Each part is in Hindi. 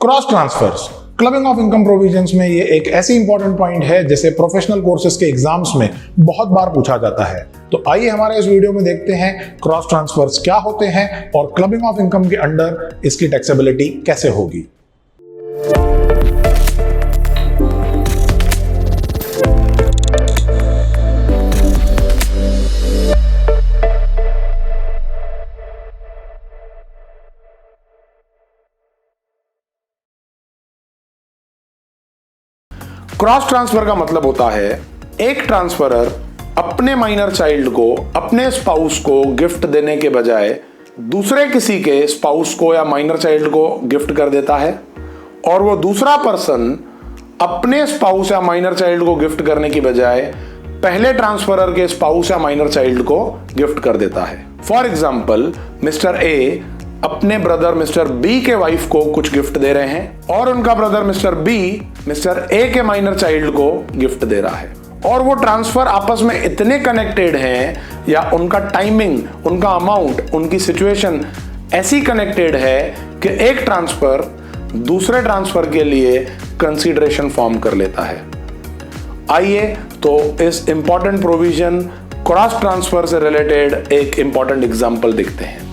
Cross transfers clubbing of income provisions में ये एक ऐसी इंपॉर्टेंट पॉइंट है जिसे प्रोफेशनल कोर्सेज के एग्जाम्स में बहुत बार पूछा जाता है। तो आइए हमारे इस वीडियो में देखते हैं क्रॉस ट्रांसफर्स क्या होते हैं और क्लबिंग ऑफ इनकम के अंडर इसकी टैक्सेबिलिटी कैसे होगी। क्रॉस ट्रांसफर का मतलब होता है एक ट्रांसफरर अपने माइनर चाइल्ड को अपने स्पाउस को गिफ्ट देने के बजाय दूसरे किसी के स्पाउस को या माइनर चाइल्ड को गिफ्ट कर देता है और वो दूसरा पर्सन अपने स्पाउस या माइनर चाइल्ड को गिफ्ट करने की बजाय पहले ट्रांसफरर के स्पाउस या माइनर चाइल्ड को गिफ्ट कर देता है। फॉर एग्जाम्पल, मिस्टर ए अपने ब्रदर मिस्टर बी के वाइफ को कुछ गिफ्ट दे रहे हैं और उनका brother mister B mister A के माइनर चाइल्ड को गिफ्ट दे रहा है और वो ट्रांसफर आपस में इतने कनेक्टेड हैं या उनका टाइमिंग, उनका अमाउंट, उनकी सिचुएशन ऐसी कनेक्टेड है कि एक ट्रांसफर दूसरे ट्रांसफर के लिए कंसीडरेशन फॉर्म कर लेता है। आइए तो इस इंपॉर्टेंट प्रोविजन क्रॉस ट्रांसफर से रिलेटेड एक इंपॉर्टेंट एग्जांपल देखते हैं।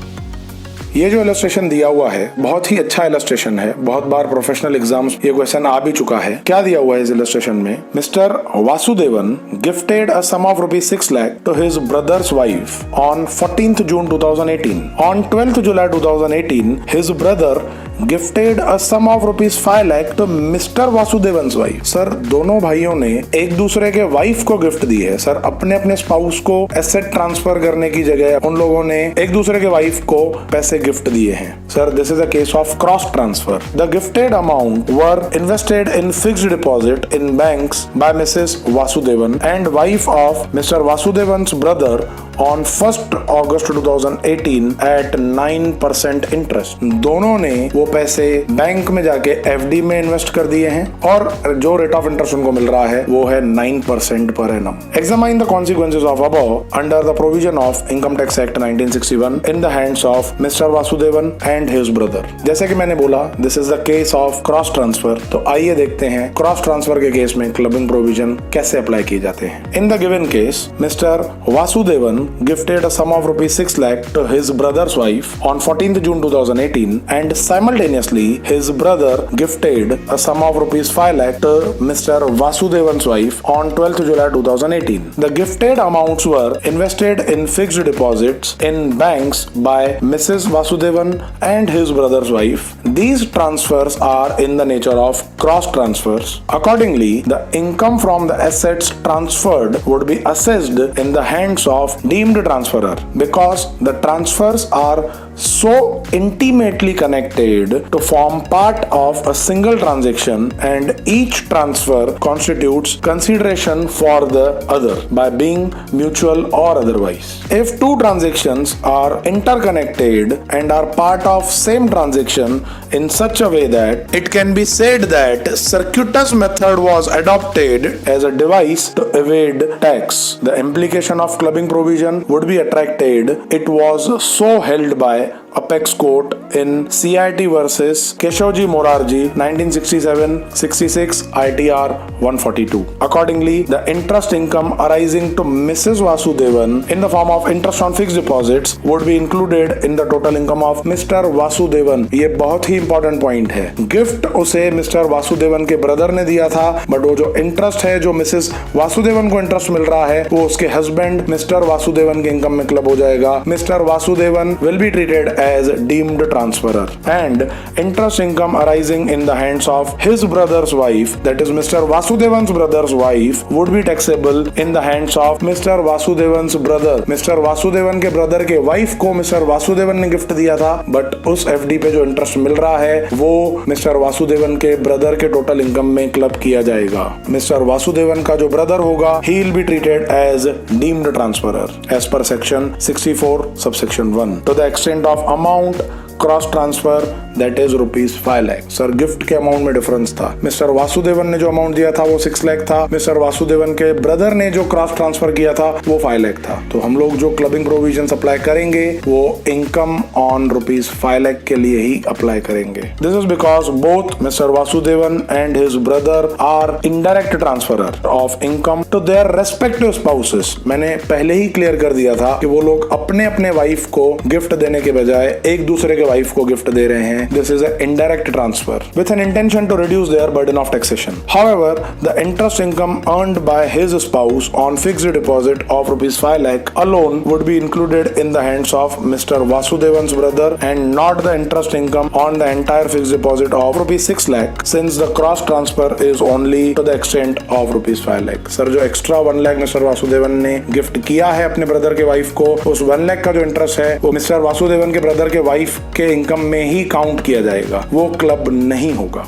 ये जो इलस्ट्रेशन दिया हुआ है बहुत ही अच्छा इलस्ट्रेशन है, बहुत बार प्रोफेशनल एग्जाम्स ये क्वेश्चन आ भी चुका है। क्या दिया हुआ है इस इलस्ट्रेशन में? Mister Vasudevan gifted a sum of ₹6 lakh to his brother's wife on 14th June 2018. On 12th July 2018, his brother gifted a sum of ₹5 lakh to mister Vasudevan's wife. Sir, दोनों भाइयों ने एक दूसरे के वाइफ को गिफ्ट दी है। सर, अपने अपने स्पाउस को एसेट ट्रांसफर करने की जगह उन लोगों ने एक दूसरे के वाइफ को पैसे गिफ्ट दिए हैं। Sir, this is a case of cross transfer. The gifted amount were invested in fixed deposit in banks by mrs Vasudevan and wife of mister Vasudevan's brother on 1st August 2018 at 9% interest. दोनों ने वो पैसे बैंक में जाके एफडी में इन्वेस्ट कर दिए हैं और जो रेट ऑफ इंटरेस्ट उनको मिल रहा है वो है 9% per annum. Examine the consequences of above under the provision of income tax act 1961 in the hands of mister Vasudevan and his brother. जैसे कि मैंने बोला, this is the case of cross transfer. तो आइए देखते हैं क्रॉस ट्रांसफर के केस में क्लबिंग प्रोविजन कैसे अप्लाई किए जाते हैं। In the given case, mister Vasudevan gifted a sum of ₹6 lakh to his brother's wife on 14th June 2018 and simultaneously his brother gifted a sum of ₹5 lakh to Mr. Vasudevan's wife on 12th July 2018. The gifted amounts were invested in fixed deposits in banks by Mrs. Vasudevan and his brother's wife. These transfers are in the nature of cross transfers. Accordingly, the income from the assets transferred would be assessed in the hands of deemed transferor because the transfers are so intimately connected to form part of a single transaction and each transfer constitutes consideration for the other by being mutual or otherwise. If two transactions are interconnected and are part of same transaction in such a way that it can be said that circuitous method was adopted as a device to evade tax, the implication of clubbing provision would be attracted. It was so held by Apex Court in CIT versus Keshavji Morarji 1967-66 ITR 142. Accordingly, the interest income arising to Mrs. Vasudevan in the form of interest on fixed deposits would be included in the total income of Mr. Vasudevan. ये बहुत ही important point है। गिफ्ट उसे मिस्टर वासुदेवन के ब्रदर ने दिया था, बट वो जो इंटरेस्ट है जो मिसेस वासुदेवन को इंटरेस्ट मिल रहा है वो उसके हस्बैंड मिस्टर वासुदेवन के इनकम में क्लब हो जाएगा। Mister Vasudevan will be treated as deemed transferor and interest income arising in the hands of his brother's wife, that is Mr. Vasudevan's brother's wife, would be taxable in the hands of Mr. Vasudevan's brother. Mr. Vasudevan के ब्रदर के वाइफ को मिस्टर वासुदेवन ने गिफ्ट दिया था, बट उस एफडी पे जो इंटरेस्ट मिल रहा है वो मिस्टर वासुदेवन के ब्रदर के टोटल इनकम में क्लब किया जाएगा। मिस्टर वासुदेवन का जो ब्रदर होगा he will be treated as deemed transferor as per section 64 subsection 1 to the extent of amount cross transfer that is ₹5 lakh. Sir gift के अमाउंट में डिफरेंस था। मिस्टर वासुदेवन ने जो अमाउंट दिया था वो 6 लाख था। मिस्टर वासुदेवन के ब्रदर ने जो क्रॉस ट्रांसफर किया था वो 5 लाख था। तो हम लोग जो क्लबिंग प्रोविजन अप्लाई करेंगे वो इनकम ऑन ₹5 लाख के लिए ही अप्लाई करेंगे। This is because both mister Vasudevan and his brother are indirect transferor of income to their respective spouses. मैंने पहले ही क्लियर कर दिया था कि वो लोग अपने अपने वाइफ को गिफ्ट देने के बजाय एक दूसरे के वाइफ को गिफ्ट दे रहे हैं। This is an indirect transfer with an intention to reduce their burden of taxation. However, the interest income earned by his spouse on fixed deposit of ₹5 lakh alone would be included in the hands of Mr. Vasudevan's brother and not the interest income on the entire fixed deposit of ₹6 lakh since the cross transfer is only to the extent of ₹5 lakh. Sir जो एक्स्ट्रा 1 लाख मिस्टर वासुदेवन ने गिफ्ट किया है अपने ब्रदर के वाइफ को, उस 1 लाख का जो इंटरेस्ट है वो मिस्टर वासुदेवन के ब्रदर के वाइफ के इनकम में ही काउंट किया जाएगा, वो क्लब नहीं होगा।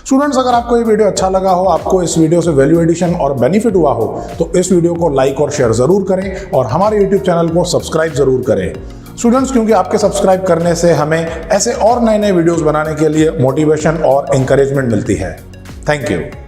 स्टूडेंट्स, अगर आपको ये वीडियो अच्छा लगा हो, आपको इस वीडियो से वैल्यू एडिशन और बेनिफिट हुआ हो, तो इस वीडियो को लाइक और शेयर जरूर करें और हमारे यूट्यूब चैनल को सब्सक्राइब जरूर करें। स्टूडेंट्स, क्योंकि आपके सब्सक्राइब करने से हमें ऐसे और नए नए वीडियोस बनाने के लिए मोटिवेशन और इंकरेजमेंट मिलती है। Thank you.